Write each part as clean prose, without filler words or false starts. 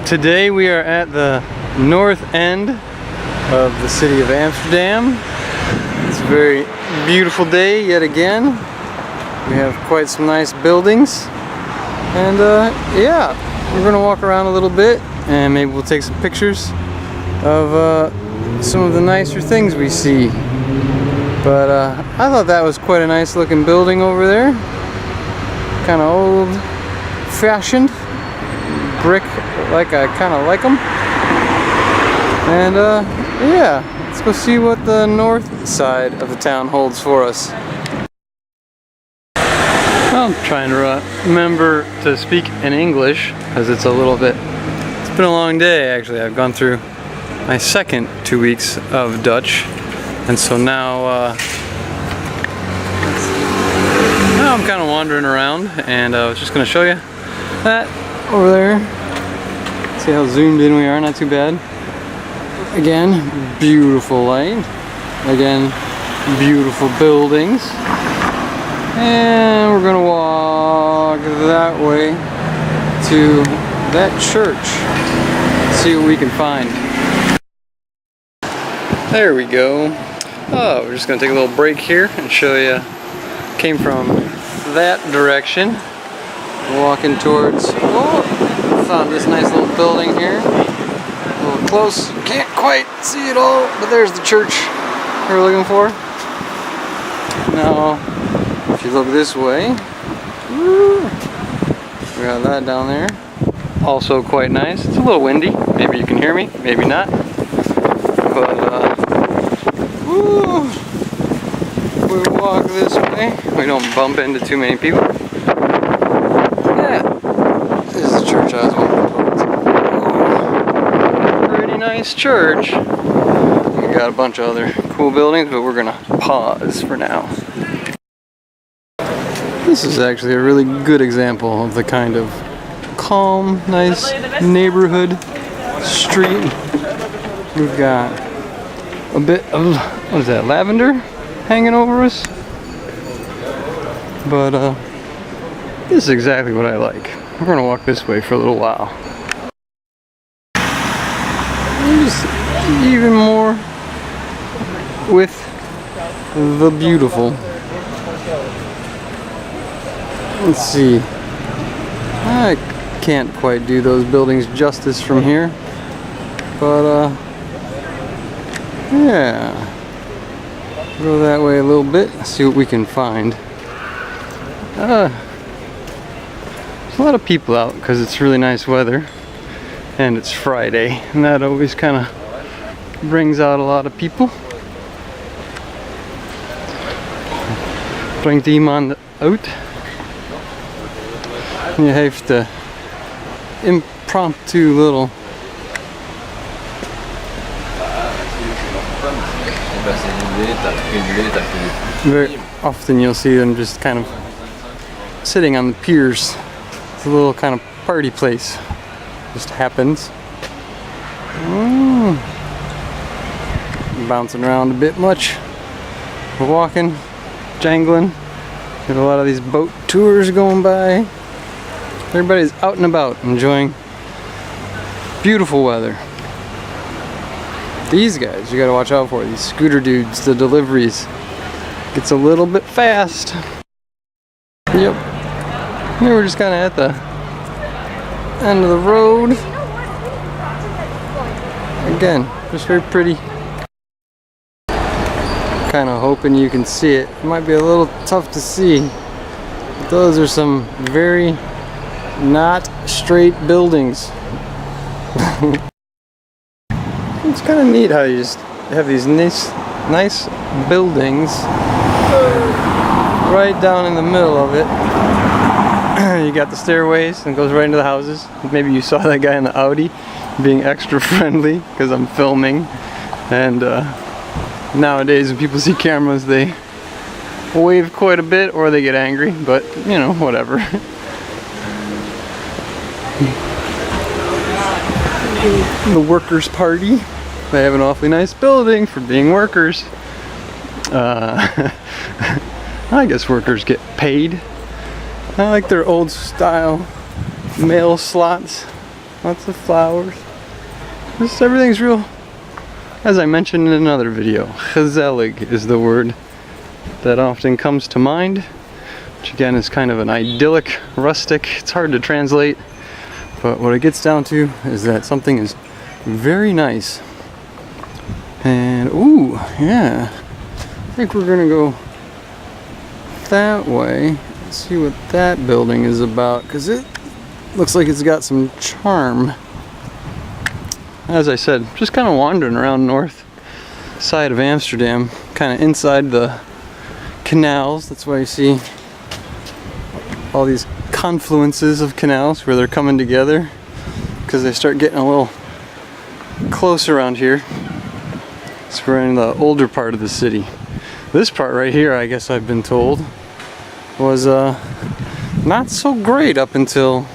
Today we are at the north end of the city of Amsterdam. It's a very beautiful day yet again. We have quite some nice buildings. And yeah, we're gonna walk around a little bit and maybe we'll take some pictures of some of the nicer things we see. But I thought that was quite a nice looking building over there. Kind of old fashioned brick, like I kind of like them. And yeah, let's go see what the north side of the town holds for us. I'm trying to remember to speak in English because it's it's been a long day actually. I've gone through my second 2 weeks of Dutch, and so now I'm kind of wandering around, and I was just going to show you that over there. See how zoomed in we are, not too bad. Again, beautiful light. Again, beautiful buildings. And we're gonna walk that way to that church. See what we can find. There we go. Oh, we're just gonna take a little break here and show you. Came from that direction, walking towards. Oh, found this nice little building here. A little close, can't quite see it all, but there's the church we're looking for. Now, if you look this way, we got that down there. Also quite nice. It's a little windy. Maybe you can hear me, maybe not. But we walk this way. We don't bump into too many people. Yeah, this is the church I was walking towards. Pretty nice church. We got a bunch of other cool buildings, but we're gonna pause for now. This is actually a really good example of the kind of calm, nice neighborhood street. We've got a bit of, what is that, lavender hanging over us? But this is exactly what I like. We're gonna walk this way for a little while. Just even more with the beautiful. Let's see. I can't quite do those buildings justice from here, but yeah, go that way a little bit, see what we can find. There's a lot of people out because it's really nice weather and it's Friday, and that always kind of brings out a lot of people. Brengt iemand uit. Je heeft impromptu little. Very often you'll see them just kind of sitting on the piers. It's a little kind of party place. Just happens. Bouncing around a bit much. We're walking, jangling. Got a lot of these boat tours going by. Everybody's out and about enjoying beautiful weather. These guys you gotta watch out for, these scooter dudes, the deliveries. Gets a little bit fast. Yep. Here we're just kinda at the end of the road. Again, just very pretty. Kinda hoping you can see it. It might be a little tough to see. But those are some very not straight buildings. It's kind of neat how you just have these nice buildings right down in the middle of it. You got the stairways and it goes right into the houses. Maybe you saw that guy in the Audi being extra friendly because I'm filming. And nowadays when people see cameras they wave quite a bit or they get angry, but you know, whatever. The Workers' Party. They have an awfully nice building for being workers. I guess workers get paid. I like their old style mail slots. Lots of flowers. Just everything's real. As I mentioned in another video, gezellig is the word that often comes to mind. Which again is kind of an idyllic, rustic. It's hard to translate. But what it gets down to is that something is very nice. And ooh, yeah. I think we're gonna go that way. See what that building is about, because it looks like it's got some charm. As I said, just kind of wandering around north side of Amsterdam, kind of inside the canals. That's why you see all these confluences of canals where they're coming together, because they start getting a little close around here. So we're in the older part of the city. This part right here, I guess I've been told, was not so great up until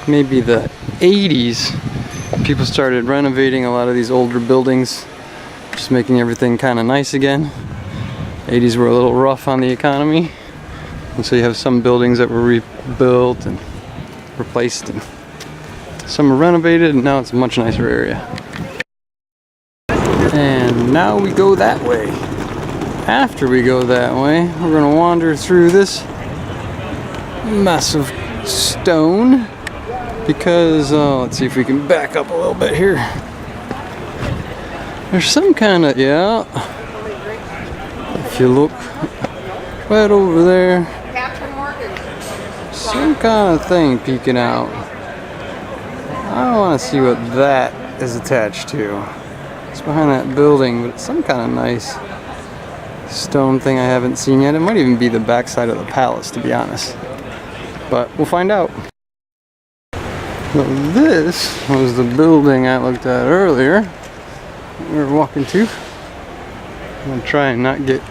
maybe the 80s. People started renovating a lot of these older buildings, just making everything kind of nice again. 80s were a little rough on the economy, and so you have some buildings that were rebuilt and replaced, and some were renovated, and now it's a much nicer area. And now we go that way. After we go that way, we're gonna wander through this massive stone, because let's see if we can back up a little bit here. There's some kind of, yeah, if you look right over there, some kind of thing peeking out. I want to see what that is attached to. It's behind that building, but it's some kind of nice stone thing I haven't seen yet. It might even be the backside of the palace, to be honest. But we'll find out. So this was the building I looked at earlier. We were walking to. I'm gonna try and not get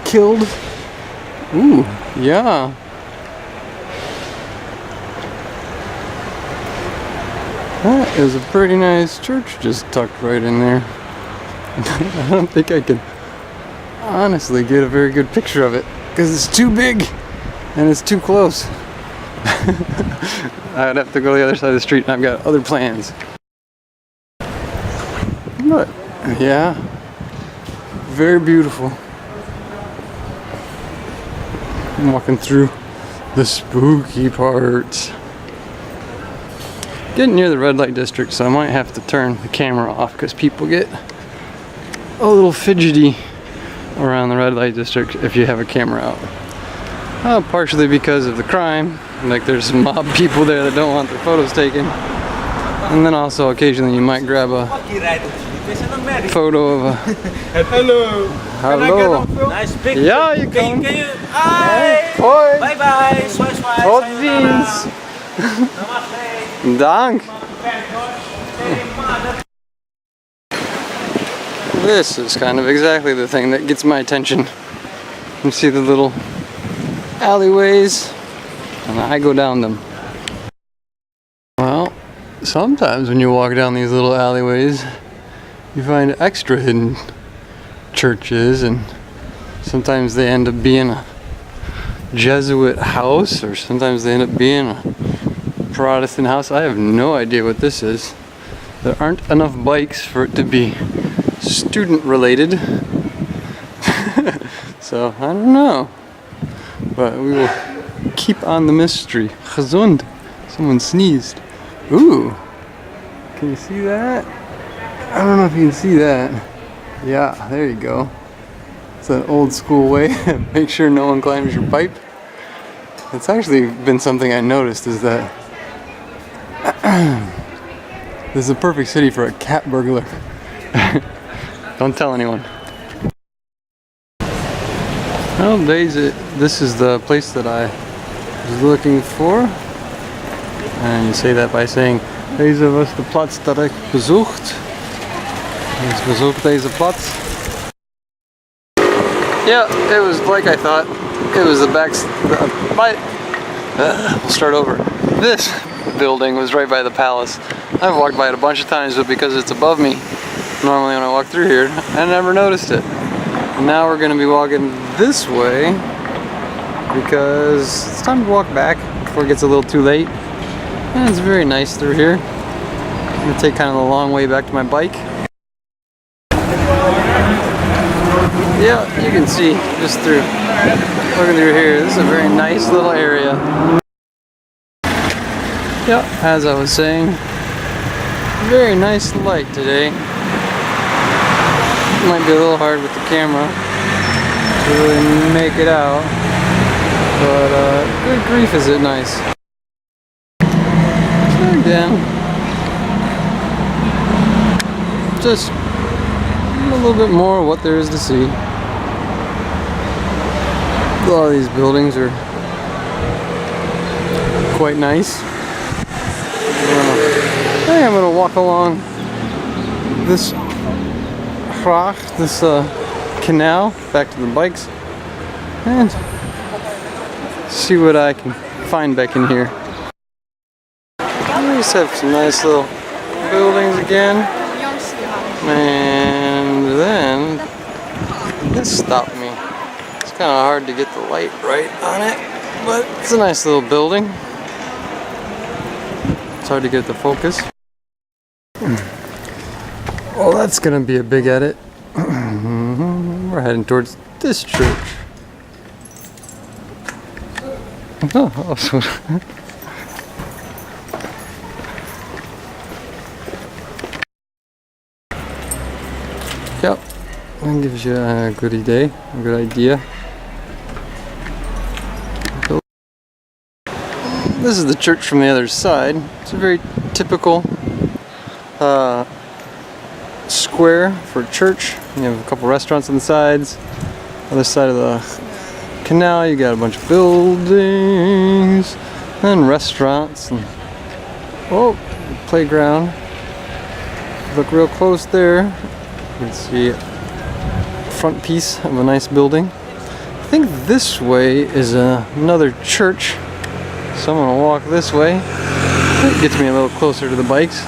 killed. Ooh, yeah. That is a pretty nice church just tucked right in there. I don't think I can honestly get a very good picture of it because it's too big and it's too close. I'd have to go to the other side of the street, and I've got other plans. But yeah, very beautiful. I'm walking through the spooky parts. Getting near the red light district, so I might have to turn the camera off because people get a little fidgety around the red light district if you have a camera out. Partially because of the crime, like there's some mob people there that don't want their photos taken, and then also occasionally you might grab a photo of a hello. Hello. Nice picture. Yeah, you can. Can you? Hi. Hoi. Bye bye. Swipe swipe. Tot ziens. Dank. This is kind of exactly the thing that gets my attention. You see the little alleyways, and I go down them. Well, sometimes when you walk down these little alleyways, you find extra hidden churches, and sometimes they end up being a Jesuit house, or sometimes they end up being a Protestant house. I have no idea what this is. There aren't enough bikes for it to be student related. So I don't know, but we will keep on the mystery. Gezond. Someone sneezed. Ooh, can you see that? I don't know if you can see that. Yeah, there you go. It's an old school way to make sure no one climbs your pipe. It's actually been something I noticed, is that this is a perfect city for a cat burglar. Don't tell anyone. Well, this is the place that I was looking for. And you say that by saying, deze was de plaats dat ik bezocht. Ik bezocht deze plaats. Yeah, it was like I thought. It was the back. We'll start over. This building was right by the palace. I've walked by it a bunch of times, but because it's above me, normally when I walk through here, I never noticed it. And now we're going to be walking this way because it's time to walk back before it gets a little too late. And it's very nice through here. I'm gonna take kind of the long way back to my bike. Yeah, you can see just through looking through here. This is a very nice little area. Yeah, as I was saying, very nice light today. Might be a little hard with the camera to really make it out, but good grief is it nice. So again, just a little bit more of what there is to see. A lot of these buildings are quite nice. I think I'm going to walk along this gracht, this canal, back to the bikes, and see what I can find back in here. We just have some nice little buildings again, and then this stopped me. It's kind of hard to get the light right on it, but it's a nice little building. It's hard to get the focus. Well, that's gonna be a big edit. We're heading towards this church. Oh, yep, that gives you a good idea. This is the church from the other side. It's a very typical square for a church. You have a couple restaurants on the sides. Other side of the canal, you got a bunch of buildings and restaurants and playground. Look real close there. You can see a front piece of a nice building. I think this way is another church. So I'm gonna walk this way. It gets me a little closer to the bikes.